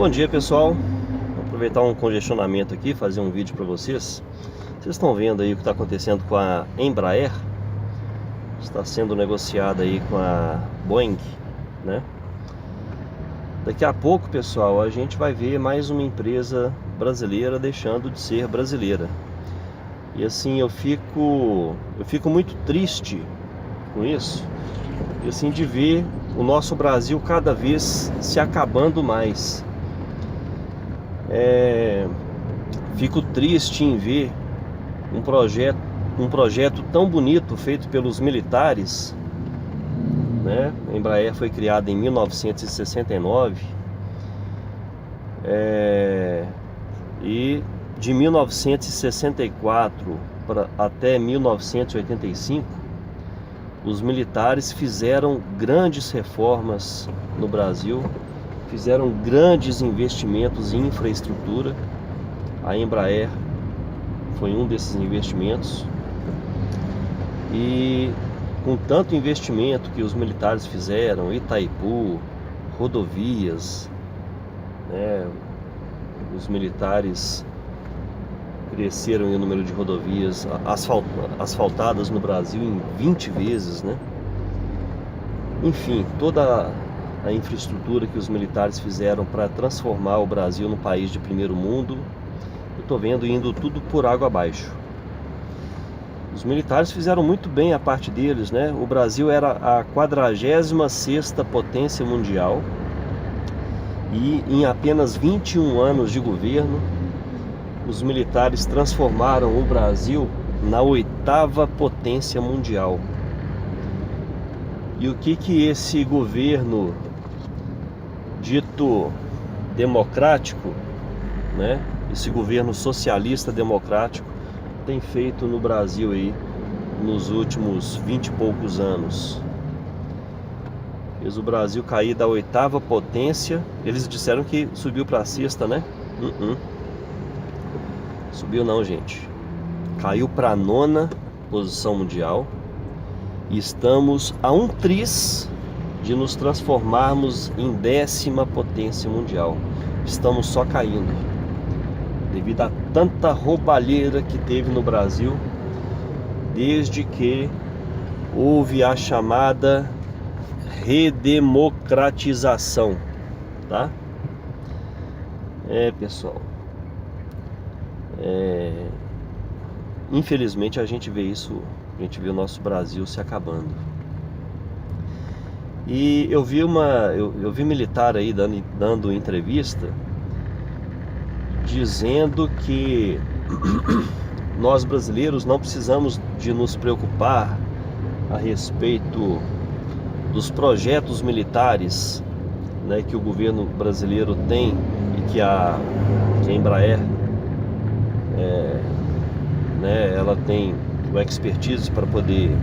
Bom dia, pessoal. Vou aproveitar um congestionamento aqui, fazer um vídeo para vocês. Vocês estão vendo aí o que está acontecendo com a Embraer? Está sendo negociada aí com a Boeing, né? Daqui a pouco, pessoal, a gente vai ver mais uma empresa brasileira deixando de ser brasileira. E assim, eu fico muito triste com isso. E assim, de ver o nosso Brasil cada vez se acabando mais. Fico triste em ver um projeto tão bonito feito pelos militares, né? A Embraer foi criada em 1969 e de 1964 até 1985 os militares fizeram grandes reformas no Brasil, fizeram grandes investimentos em infraestrutura. A Embraer foi um desses investimentos. E com tanto investimento que os militares fizeram, Itaipu, rodovias, né? Os militares cresceram o número de rodovias asfaltadas no Brasil em 20 vezes, né? Enfim, toda a infraestrutura que os militares fizeram para transformar o Brasil num país de primeiro mundo, eu estou vendo indo tudo por água abaixo. Os militares fizeram muito bem a parte deles, né? O Brasil era a 46ª potência mundial e em apenas 21 anos de governo, os militares transformaram o Brasil na 8ª potência mundial. E o que esse governo dito democrático, né? Esse governo socialista democrático tem feito no Brasil aí nos últimos 20 e poucos anos? Fez o Brasil cair da 8ª potência. Eles disseram que subiu para a 6ª, né? Subiu não, gente. Caiu para a 9ª posição mundial. E estamos a um tris de nos transformarmos em 10ª potência mundial. Estamos só caindo devido a tanta roubalheira que teve no Brasil desde que houve a chamada redemocratização, tá? Pessoal, infelizmente a gente vê isso, a gente vê o nosso Brasil se acabando. E eu vi militar aí dando entrevista dizendo que nós brasileiros não precisamos de nos preocupar a respeito dos projetos militares, né, que o governo brasileiro tem e que a Embraer né, ela tem o expertise para poder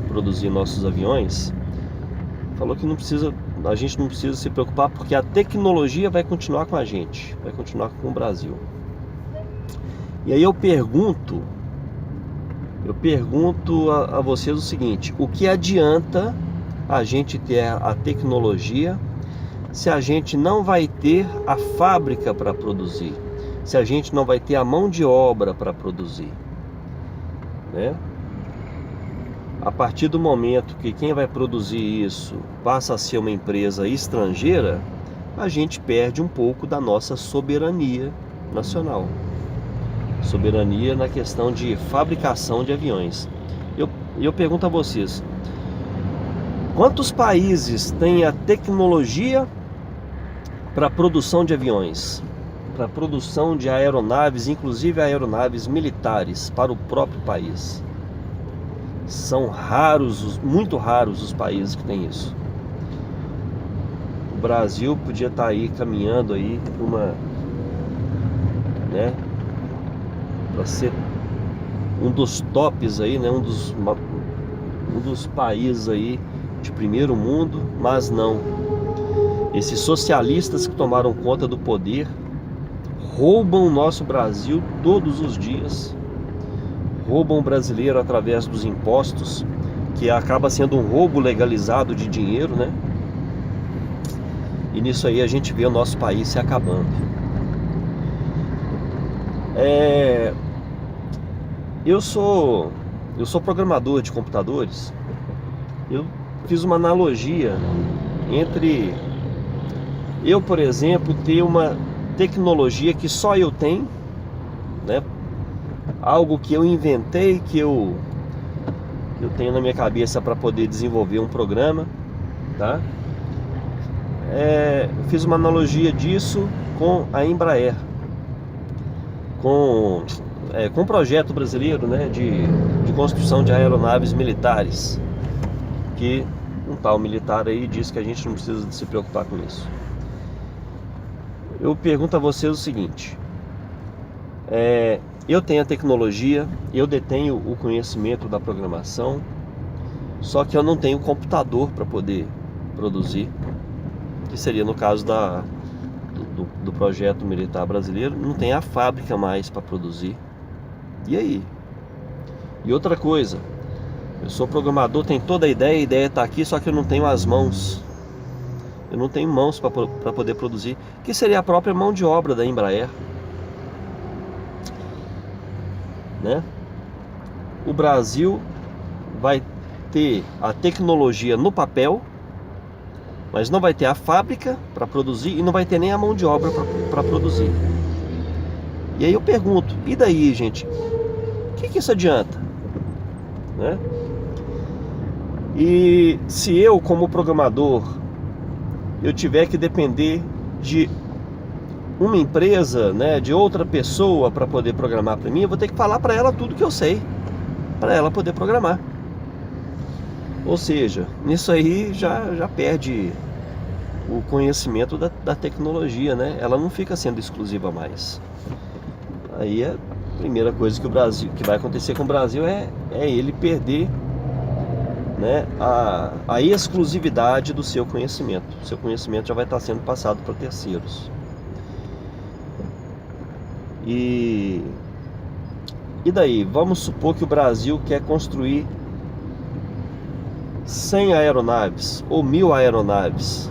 produzir nossos aviões. Falou que a gente não precisa se preocupar porque a tecnologia vai continuar com a gente, vai continuar com o Brasil. E aí eu pergunto a vocês o seguinte: o que adianta a gente ter a tecnologia se a gente não vai ter a fábrica para produzir, se a gente não vai ter a mão de obra para produzir, né? A partir do momento que quem vai produzir isso passa a ser uma empresa estrangeira, a gente perde um pouco da nossa soberania nacional. Soberania na questão de fabricação de aviões. Eu pergunto a vocês: quantos países têm a tecnologia para produção de aviões, para produção de aeronaves, inclusive aeronaves militares para o próprio país? São raros, muito raros os países que têm isso. O Brasil podia estar aí caminhando aí para ser um dos tops aí, né? Um dos países aí de primeiro mundo, mas não. Esses socialistas que tomaram conta do poder roubam o nosso Brasil todos os dias. Roubam o brasileiro através dos impostos, que acaba sendo um roubo legalizado de dinheiro, né? E nisso aí a gente vê o nosso país se acabando. Eu sou programador de computadores. Eu fiz uma analogia entre eu, por exemplo, ter uma tecnologia que só eu tenho, né? Algo que eu inventei, que eu tenho na minha cabeça para poder desenvolver um programa, tá? Eu fiz uma analogia disso com a Embraer, com um projeto brasileiro, né, de construção de aeronaves militares, que um tal militar aí diz que a gente não precisa se preocupar com isso. Eu pergunto a vocês o seguinte: eu tenho a tecnologia, eu detenho o conhecimento da programação, só que eu não tenho computador para poder produzir, que seria no caso do projeto militar brasileiro. Não tem a fábrica mais para produzir. E aí? E outra coisa, eu sou programador, tenho toda a ideia está aqui, só que eu não tenho as mãos. Eu não tenho mãos para poder produzir, que seria a própria mão de obra da Embraer, né? O Brasil vai ter a tecnologia no papel, mas não vai ter a fábrica para produzir e não vai ter nem a mão de obra para produzir. E aí eu pergunto, e daí, gente? O que isso adianta? Né? E se eu, como programador, eu tiver que depender de uma empresa, né, de outra pessoa para poder programar para mim, eu vou ter que falar para ela tudo que eu sei, para ela poder programar. Ou seja, nisso aí já perde o conhecimento da tecnologia, né? Ela não fica sendo exclusiva mais. Aí a primeira coisa que vai acontecer com o Brasil é ele perder, né, a exclusividade do seu conhecimento. O seu conhecimento já vai estar sendo passado para terceiros. E daí, vamos supor que o Brasil quer construir 100 aeronaves ou 1000 aeronaves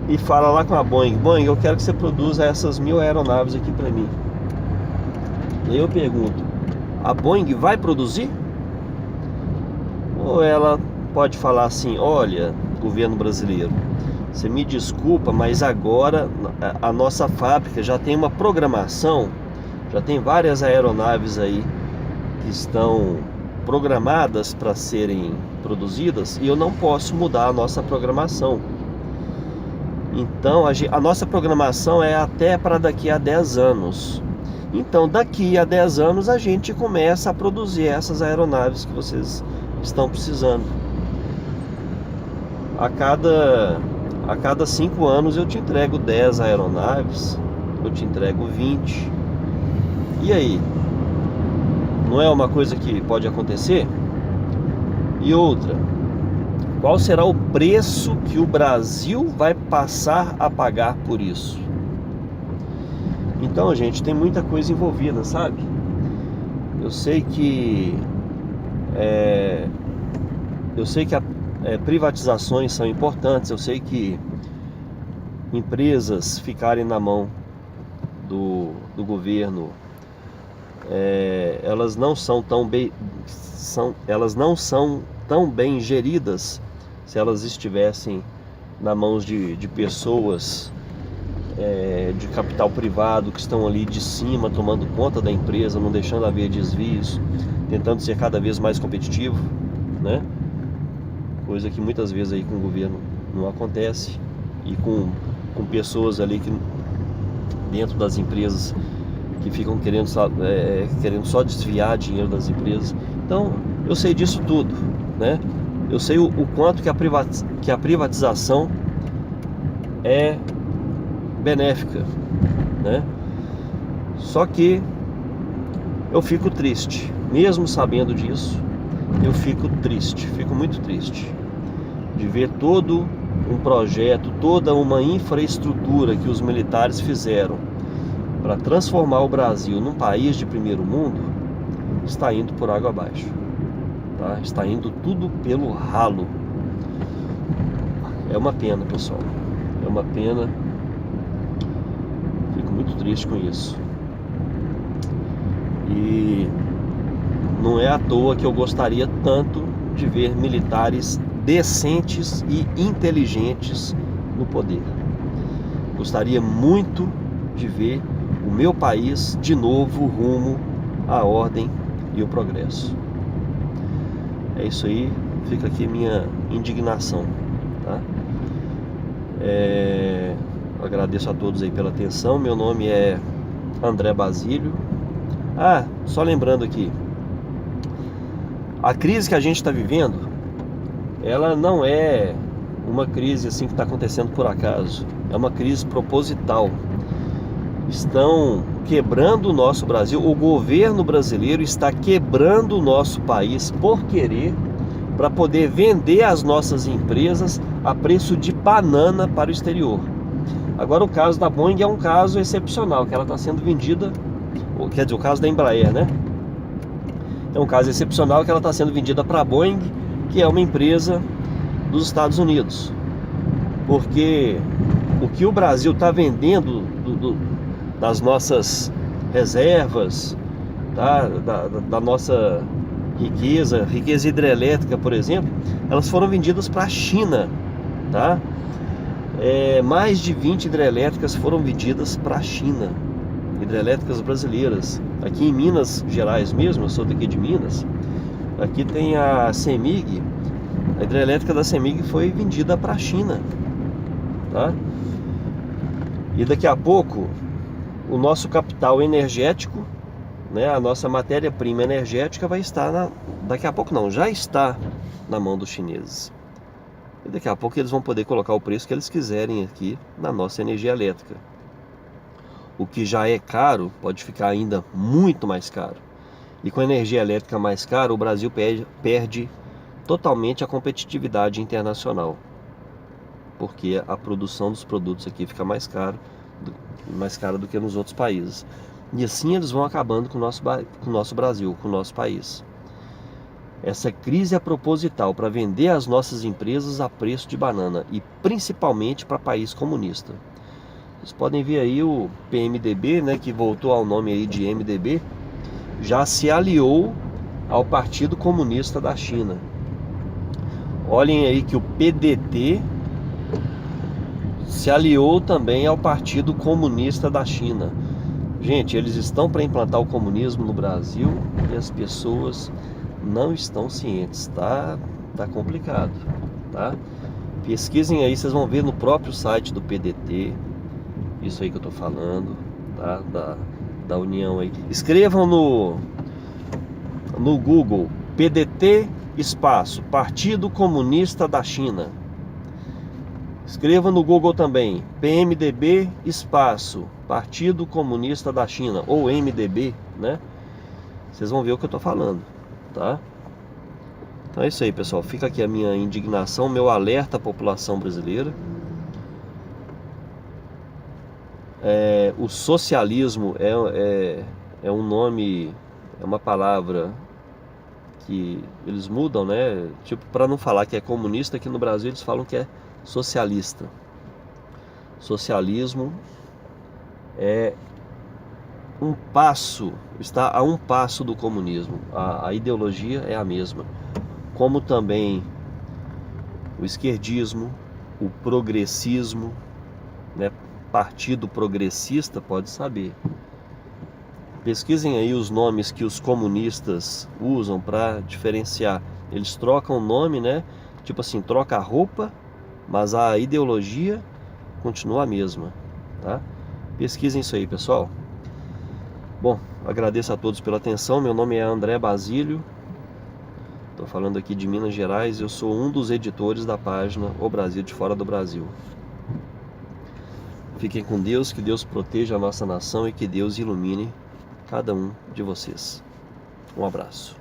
e fala lá com a Boeing: Boeing, eu quero que você produza essas 1000 aeronaves aqui para mim. E aí eu pergunto, a Boeing vai produzir? Ou ela pode falar assim: olha, governo brasileiro, você me desculpa, mas agora a nossa fábrica já tem uma programação, já tem várias aeronaves aí que estão programadas para serem produzidas e eu não posso mudar a nossa programação. Então a nossa programação é até para daqui a 10 anos. Então daqui a 10 anos a gente começa a produzir essas aeronaves que vocês estão precisando. A cada 5 anos eu te entrego 10 aeronaves, eu te entrego 20. E aí? Não é uma coisa que pode acontecer? E outra, qual será o preço que o Brasil vai passar a pagar por isso? Então, gente, tem muita coisa envolvida, sabe? Eu sei que privatizações são importantes. Eu sei que empresas ficarem na mão do governo, elas não são tão bem geridas se elas estivessem na mãos de pessoas de capital privado que estão ali de cima tomando conta da empresa, não deixando haver desvios, tentando ser cada vez mais competitivo, né? Coisa que muitas vezes aí com o governo não acontece, e com pessoas ali que dentro das empresas que ficam querendo só desviar dinheiro das empresas. Então eu sei disso tudo, né? Eu sei o quanto que a privatização é benéfica, né? Só que eu fico triste, mesmo sabendo disso. Eu fico triste, fico muito triste de ver todo um projeto, toda uma infraestrutura que os militares fizeram para transformar o Brasil num país de primeiro mundo, está indo por água abaixo, tá? Está indo tudo pelo ralo. É uma pena, pessoal. É uma pena. Fico muito triste com isso. E não é à toa que eu gostaria tanto de ver militares decentes e inteligentes no poder. Gostaria muito de ver o meu país de novo rumo à ordem e o progresso. É isso aí, fica aqui minha indignação, tá? Agradeço a todos aí pela atenção. Meu nome é André Basílio. Só lembrando aqui, a crise que a gente está vivendo, ela não é uma crise assim que está acontecendo por acaso. É uma crise proposital. Estão quebrando o nosso Brasil. O governo brasileiro está quebrando o nosso país por querer, para poder vender as nossas empresas a preço de banana para o exterior. Agora, o caso da Boeing é um caso excepcional, que ela está sendo vendida, quer dizer, o caso da Embraer, né? É um caso excepcional que ela está sendo vendida para a Boeing, que é uma empresa dos Estados Unidos. Porque o que o Brasil está vendendo das nossas reservas, tá? da nossa riqueza hidrelétrica, por exemplo, elas foram vendidas para a China, tá? Mais de 20 hidrelétricas foram vendidas para a China, hidrelétricas brasileiras. Aqui em Minas Gerais mesmo, eu sou daqui de Minas, aqui tem a CEMIG, a hidrelétrica da CEMIG foi vendida para a China, tá? E daqui a pouco, o nosso capital energético, né, a nossa matéria-prima energética vai estar daqui a pouco não, já está na mão dos chineses. E daqui a pouco eles vão poder colocar o preço que eles quiserem aqui na nossa energia elétrica. O que já é caro pode ficar ainda muito mais caro. E com a energia elétrica mais cara, o Brasil perde totalmente a competitividade internacional. Porque a produção dos produtos aqui fica mais cara do que nos outros países. E assim eles vão acabando com o nosso Brasil, com o nosso país. Essa crise é proposital para vender as nossas empresas a preço de banana, e principalmente para país comunista. Vocês podem ver aí o PMDB, né, que voltou ao nome aí de MDB, já se aliou ao Partido Comunista da China. Olhem aí que o PDT se aliou também ao Partido Comunista da China. Gente, eles estão para implantar o comunismo no Brasil e as pessoas não estão cientes. Tá complicado, tá? Pesquisem aí, vocês vão ver no próprio site do PDT isso aí que eu tô falando, tá? Da União aí. Escrevam no Google PDT espaço Partido Comunista da China. Escreva no Google também PMDB espaço Partido Comunista da China, ou MDB, né? Vocês vão ver o que eu tô falando, tá? Então é isso aí, pessoal. Fica aqui a minha indignação, meu alerta à população brasileira. O socialismo é um nome, é uma palavra que eles mudam, né? Tipo, para não falar que é comunista, aqui no Brasil eles falam que é socialista. Socialismo é está a um passo do comunismo. A ideologia é a mesma, como também o esquerdismo, o progressismo, né? Partido Progressista, pode saber. Pesquisem aí os nomes que os comunistas usam para diferenciar. Eles trocam o nome, né? Tipo assim, troca a roupa, mas a ideologia continua a mesma, tá? Pesquisem isso aí, pessoal. Bom, agradeço a todos pela atenção. Meu nome é André Basílio. Estou falando aqui de Minas Gerais. Eu sou um dos editores da página O Brasil de Fora do Brasil. Fiquem com Deus, que Deus proteja a nossa nação e que Deus ilumine cada um de vocês. Um abraço.